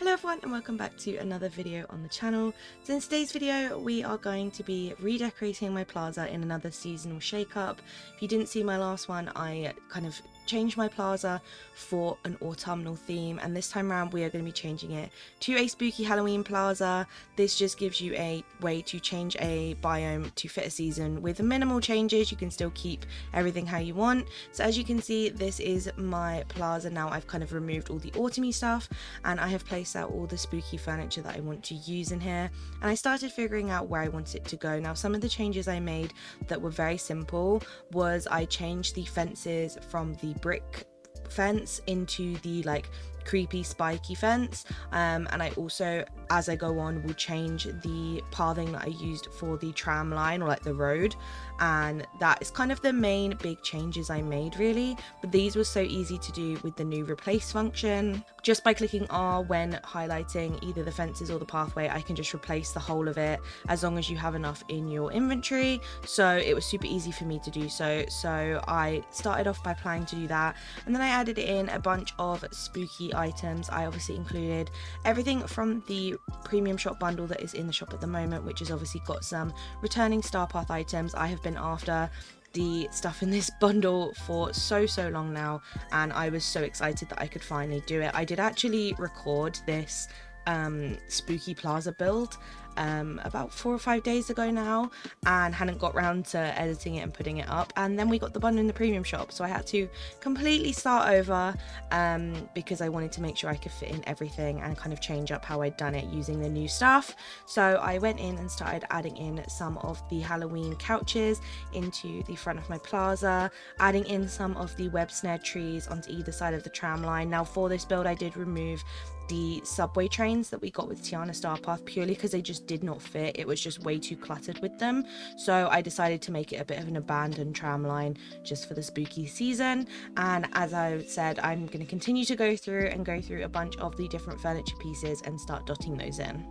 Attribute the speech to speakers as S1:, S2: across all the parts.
S1: Hello everyone and welcome back to another video on the channel. So in today's video we are going to be redecorating my plaza in another seasonal shake-up. If you didn't see my last one, I kind of changed my plaza for an autumnal theme, and this time around we are going to be changing it to a spooky Halloween plaza. This just gives you a way to change a biome to fit a season with minimal changes. You can still keep everything how you want. So as you can see, this is my plaza now. I've kind of removed all the autumny stuff and I have placed out all the spooky furniture that I want to use in here, and I started figuring out where I want it to go. Now, some of the changes I made that were very simple was I changed the fences from the brick fence into the like creepy spiky fence, and I also, as I go on, will change the pathing that I used for the tram line, or like the road, and that is kind of the main big changes I made really. But these were so easy to do with the new replace function. Just by clicking R when highlighting either the fences or the pathway, I can just replace the whole of it as long as you have enough in your inventory. So it was super easy for me to do so. So I started off by planning to do that, and then I added in a bunch of spooky items. I obviously included everything from the premium shop bundle that is in the shop at the moment, which has obviously got some returning Star Path items. I have been after the stuff in this bundle for so long now, and I was so excited that I could finally do it. I did actually record this spooky plaza build about 4 or 5 days ago now, and hadn't got round to editing it and putting it up, and then we got the bundle in the premium shop, so I had to completely start over because I wanted to make sure I could fit in everything and kind of change up how I'd done it using the new stuff. So I went in and started adding in some of the Halloween couches into the front of my plaza, adding in some of the web snare trees onto either side of the tram line. Now for this build I did remove the subway trains that we got with Tiana Star Path purely because they just did not fit. It was just way too cluttered with them, so I decided to make it a bit of an abandoned tram line just for the spooky season. And as I said, I'm going to continue to go through a bunch of the different furniture pieces and start dotting those in.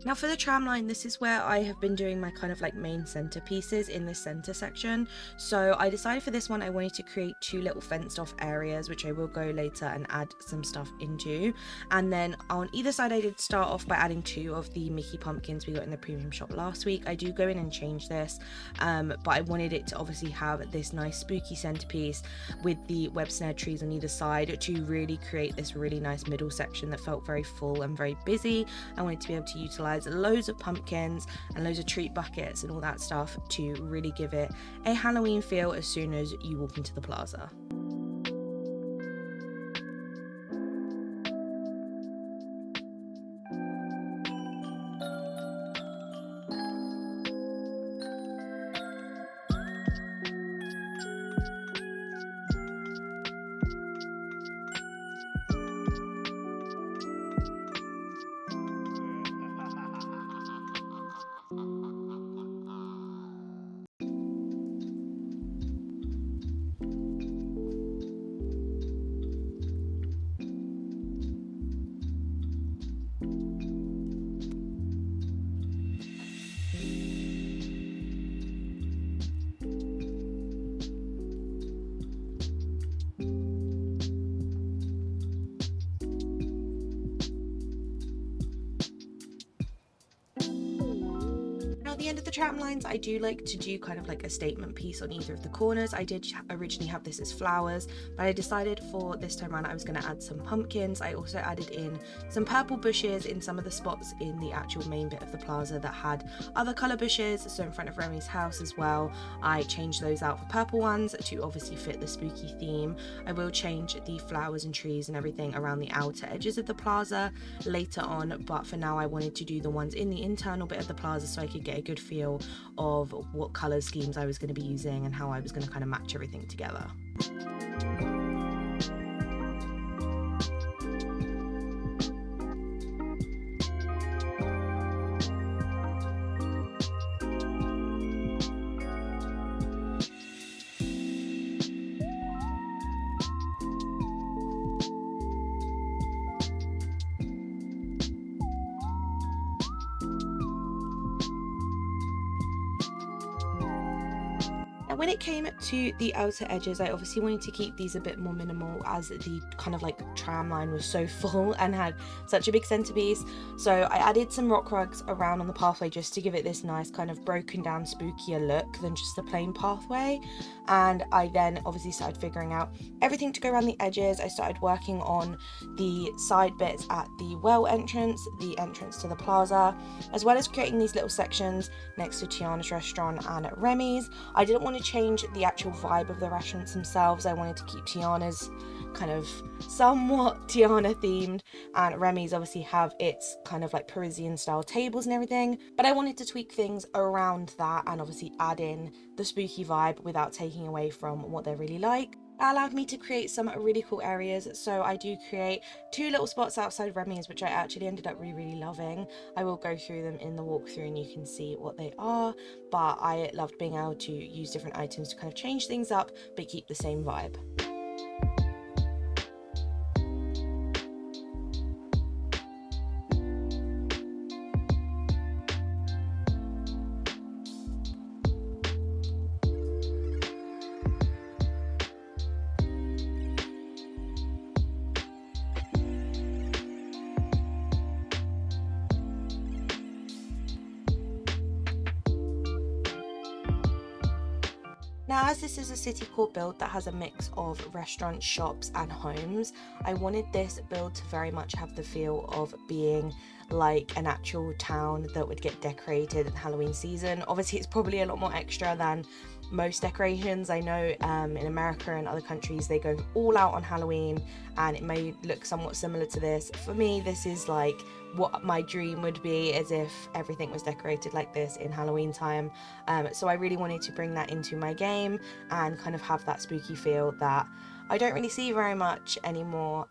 S1: Now for the tram line, this is where I have been doing my kind of like main centerpieces in the center section. So I decided for this one I wanted to create 2 little fenced off areas, which I will go later and add some stuff into. And then on either side I did start off by adding 2 of the Mickey pumpkins we got in the premium shop last week. I do go in and change this, but I wanted it to obviously have this nice spooky centerpiece with the web snare trees on either side to really create this really nice middle section that felt very full and very busy. I wanted to be able to utilize loads of pumpkins and loads of treat buckets and all that stuff to really give it a Halloween feel as soon as you walk into the plaza. the end of the tram lines, I do like to do kind of like a statement piece on either of the corners. I did originally have this as flowers, but I decided for this time around I was going to add some pumpkins. I also added in some purple bushes in some of the spots in the actual main bit of the plaza that had other colour bushes. So in front of Remy's house as well, I changed those out for purple ones to obviously fit the spooky theme. I will change the flowers and trees and everything around the outer edges of the plaza later on, but for now I wanted to do the ones in the internal bit of the plaza so I could get a good feel of what colour schemes I was going to be using and how I was going to kind of match everything together. And when it came to the outer edges, I obviously wanted to keep these a bit more minimal as the kind of like tram line was so full and had such a big centerpiece. So I added some rock rugs around on the pathway just to give it this nice kind of broken down spookier look than just a plain pathway. And I then obviously started figuring out everything to go around the edges. I started working on the side bits at the well entrance, the entrance to the plaza, as well as creating these little sections next to Tiana's restaurant and Remy's. I didn't want to change the actual vibe of the restaurants themselves. I wanted to keep Tiana's kind of somewhat Tiana themed, and Remy's obviously have its kind of like Parisian style tables and everything, but I wanted to tweak things around that and obviously add in the spooky vibe without taking away from what they're really like. That allowed me to create some really cool areas. So I do create two little spots outside of Remy's, which I actually ended up really loving. I will go through them in the walkthrough and you can see what they are, but I loved being able to use different items to kind of change things up but keep the same vibe. Now, as this is a Citycore build that has a mix of restaurants, shops and homes, I wanted this build to very much have the feel of being like an actual town that would get decorated in Halloween season. Obviously it's probably a lot more extra than most decorations. I know in America and other countries they go all out on Halloween and it may look somewhat similar to this. For me, this is like what my dream would be, as if everything was decorated like this in Halloween time. So I really wanted to bring that into my game and kind of have that spooky feel that I don't really see very much anymore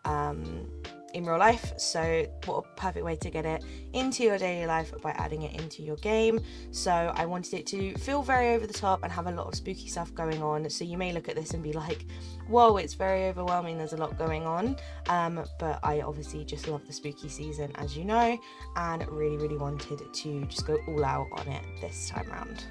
S1: in real life. So what a perfect way to get it into your daily life by adding it into your game. So I wanted it to feel very over the top and have a lot of spooky stuff going on. So you may look at this and be like, whoa, it's very overwhelming, there's a lot going on, but I obviously just love the spooky season, as you know, and really wanted to just go all out on it this time around.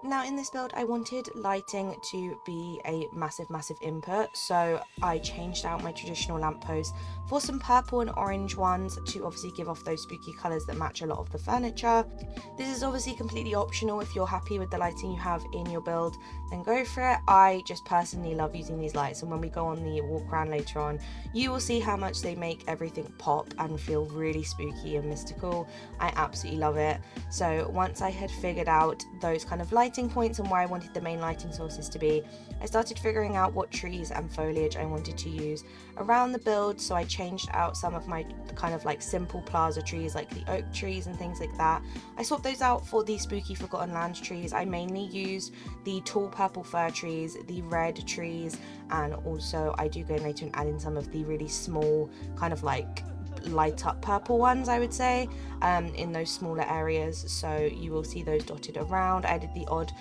S1: Now in this build I wanted lighting to be a massive input, so I changed out my traditional lampposts for some purple and orange ones to obviously give off those spooky colours that match a lot of the furniture. This is obviously completely optional. If you're happy with the lighting you have in your build, then go for it. I just personally love using these lights, and when we go on the walk around later on, you will see how much they make everything pop and feel really spooky and mystical. I absolutely love it. So once I had figured out those kind of lighting points and where I wanted the main lighting sources to be, I started figuring out what trees and foliage I wanted to use around the build. So I changed out some of my kind of like simple plaza trees, like the oak trees and things like that. I swapped those out for the spooky Forgotten Lands trees. I mainly used the tall purple fir trees, the red trees, and also I do go later and add in some of the really small kind of like light up purple ones, I would say, in those smaller areas. So you will see those dotted around. I did the odd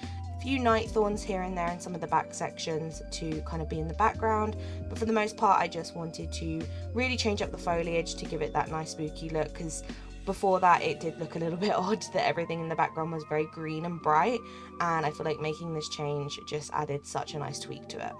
S1: few night thorns here and there in some of the back sections to kind of be in the background, but for the most part I just wanted to really change up the foliage to give it that nice spooky look, because before that it did look a little bit odd that everything in the background was very green and bright, and I feel like making this change just added such a nice tweak to it.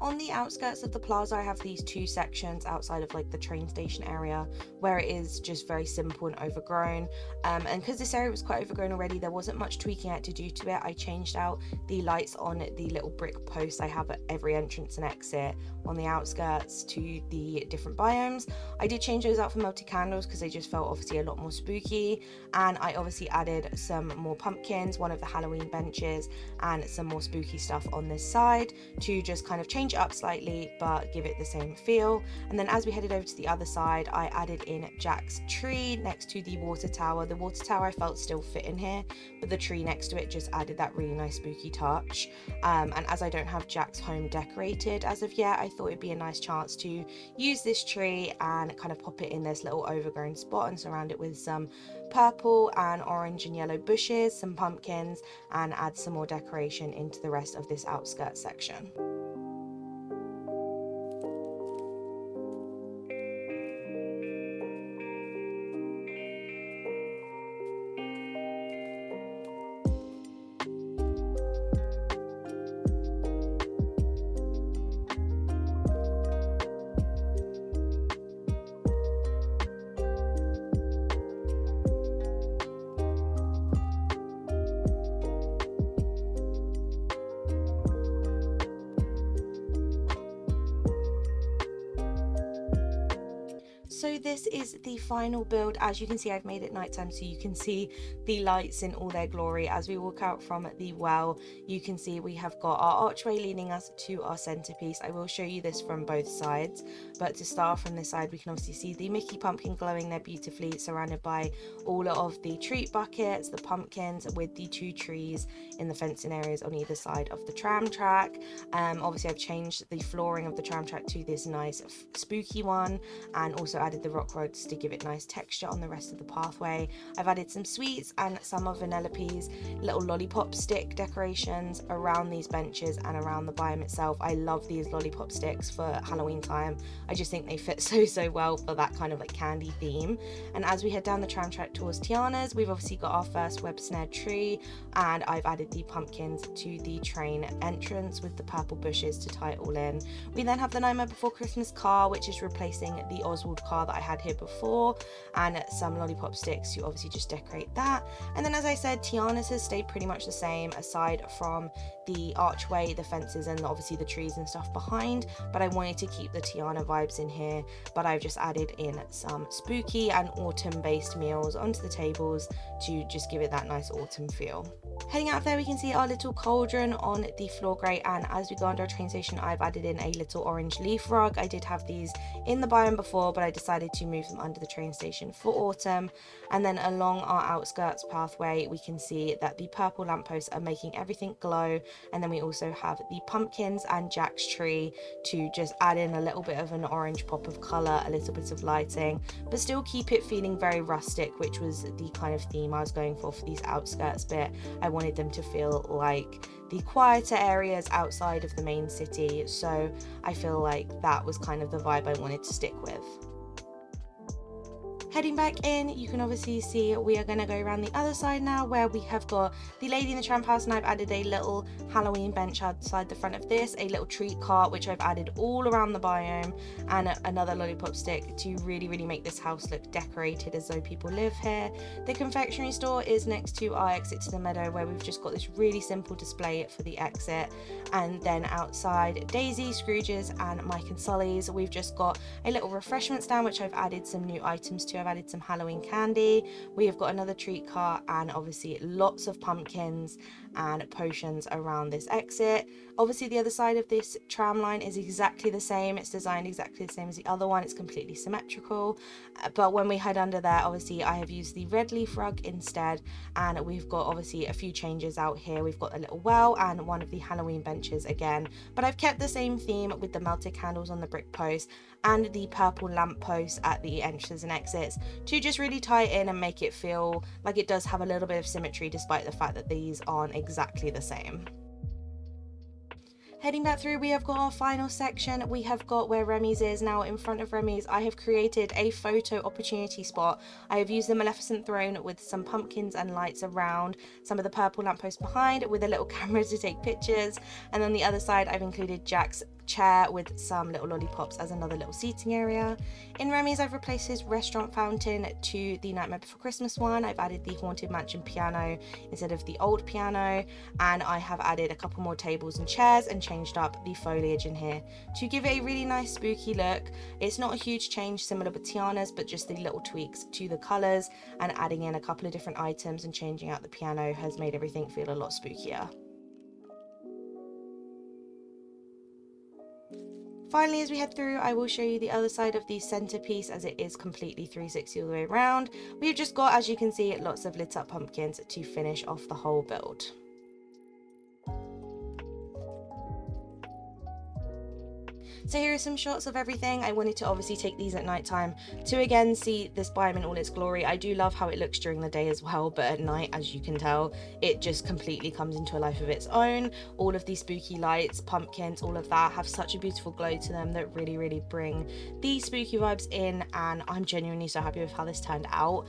S1: On the outskirts of the plaza, I have these two sections outside of like the train station area where it is just very simple and overgrown, and because this area was quite overgrown already, there wasn't much tweaking I had to do to it. I changed out the lights on the little brick posts I have at every entrance and exit on the outskirts to the different biomes. I did change those out for melted candles because they just felt obviously a lot more spooky, and I obviously added some more pumpkins, one of the Halloween benches, and some more spooky stuff on this side to just kind of change it up slightly but give it the same feel. And then as we headed over to the other side, I added in Jack's tree next to the water tower. The water tower I felt still fit in here, but the tree next to it just added that really nice spooky touch. And as I don't have Jack's home decorated as of yet, I thought it'd be a nice chance to use this tree and kind of pop it in this little overgrown spot and surround it with some purple and orange and yellow bushes, some pumpkins, and add some more decoration into the rest of this outskirt section. So this is the final build. As you can see, I've made it nighttime so you can see the lights in all their glory. As we walk out from the well, you can see we have got our archway leading us to our centerpiece. I will show you this from both sides, but to start from this side, we can obviously see the Mickey pumpkin glowing there beautifully, surrounded by all of the treat buckets, the pumpkins, with the two trees in the fencing areas on either side of the tram track. Obviously I've changed the flooring of the tram track to this nice spooky one, and also added the rock roads to give it nice texture on the rest of the pathway. I've added some sweets and some of Vanellope's little lollipop stick decorations around these benches and around the biome itself. I love these lollipop sticks for Halloween time. I just think they fit so well for that kind of like candy theme. And as we head down the tram track towards Tiana's, we've obviously got our first web snare tree, and I've added the pumpkins to the train entrance with the purple bushes to tie it all in. We then have the Nightmare Before Christmas car, which is replacing the Oswald car that I had here before, and some lollipop sticks to obviously just decorate that. And then, as I said, Tiana's has stayed pretty much the same aside from the archway, the fences, and obviously the trees and stuff behind, but I wanted to keep the Tiana vibes in here, but I've just added in some spooky and autumn based meals onto the tables to just give it that nice autumn feel. Heading out there, we can see our little cauldron on the floor grate, and as we go under our train station, I've added in a little orange leaf rug. I did have these in the biome before, but I decided to move them under the train station for autumn. And then along our outskirts pathway, we can see that the purple lampposts are making everything glow, and then we also have the pumpkins and Jack's tree to just add in a little bit of an orange pop of colour, a little bit of lighting, but still keep it feeling very rustic, which was the kind of theme I was going for these outskirts bit. I wanted them to feel like the quieter areas outside of the main city, so I feel like that was kind of the vibe I wanted to stick with. Heading back in, you can obviously see we are going to go around the other side now, where we have got the lady in the tramp house, and I've added a little Halloween bench outside the front of this, a little treat cart which I've added all around the biome, and another lollipop stick to really make this house look decorated as though people live here. The confectionery store is next to our exit to the meadow, where we've just got this really simple display for the exit. And then outside Daisy, Scrooge's and Mike and Sully's, we've just got a little refreshment stand which I've added some new items to. I've added some Halloween candy, we have got another treat cart, and obviously lots of pumpkins and potions around this exit. Obviously the other side of this tram line is exactly the same, it's designed exactly the same as the other one, it's completely symmetrical, but when we head under there, obviously I have used the red leaf rug instead, and we've got obviously a few changes out here. We've got a little well and one of the Halloween benches again, but I've kept the same theme with the melted candles on the brick post and the purple lamp posts at the entrances and exits to just really tie it in and make it feel like it does have a little bit of symmetry, despite the fact that these aren't exactly the same. Heading back through, we have got our final section. We have got where Remy's is. Now in front of Remy's, I have created a photo opportunity spot. I have used the Maleficent throne with some pumpkins and lights around, some of the purple lampposts behind with a little camera to take pictures, and on the other side I've included Jack's chair with some little lollipops as another little seating area. In Remy's, I've replaced his restaurant fountain to the Nightmare Before Christmas one. I've added the Haunted Mansion piano instead of the old piano, and I have added a couple more tables and chairs and changed up the foliage in here to give it a really nice spooky look. It's not a huge change similar with Tiana's, but just the little tweaks to the colours and adding in a couple of different items and changing out the piano has made everything feel a lot spookier. Finally, as we head through, I will show you the other side of the centerpiece, as it is completely 360 all the way around. We've just got, as you can see, lots of lit up pumpkins to finish off the whole build. So here are some shots of everything. I wanted to obviously take these at night time to again see this biome in all its glory. I do love how it looks during the day as well, but at night, as you can tell, it just completely comes into a life of its own. All of these spooky lights, pumpkins, all of that have such a beautiful glow to them that really bring these spooky vibes in, and I'm genuinely so happy with how this turned out.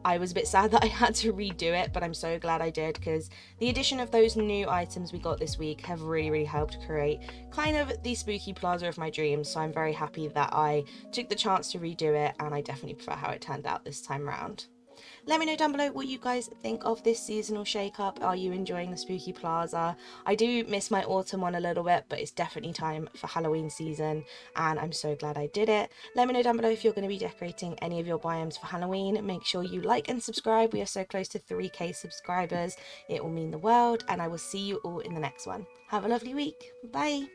S1: I was a bit sad that I had to redo it, but I'm so glad I did, because the addition of those new items we got this week have really helped create kind of the spooky plaza of my dreams. So I'm very happy that I took the chance to redo it, and I definitely prefer how it turned out this time around. Let me know down below what you guys think of this seasonal shake-up. Are you enjoying the spooky plaza? I do miss my autumn one a little bit, but it's definitely time for Halloween season, and I'm so glad I did it. Let me know down below if you're going to be decorating any of your biomes for Halloween. Make sure you like and subscribe. We are so close to 3K subscribers. It will mean the world, and I will see you all in the next one. Have a lovely week. Bye.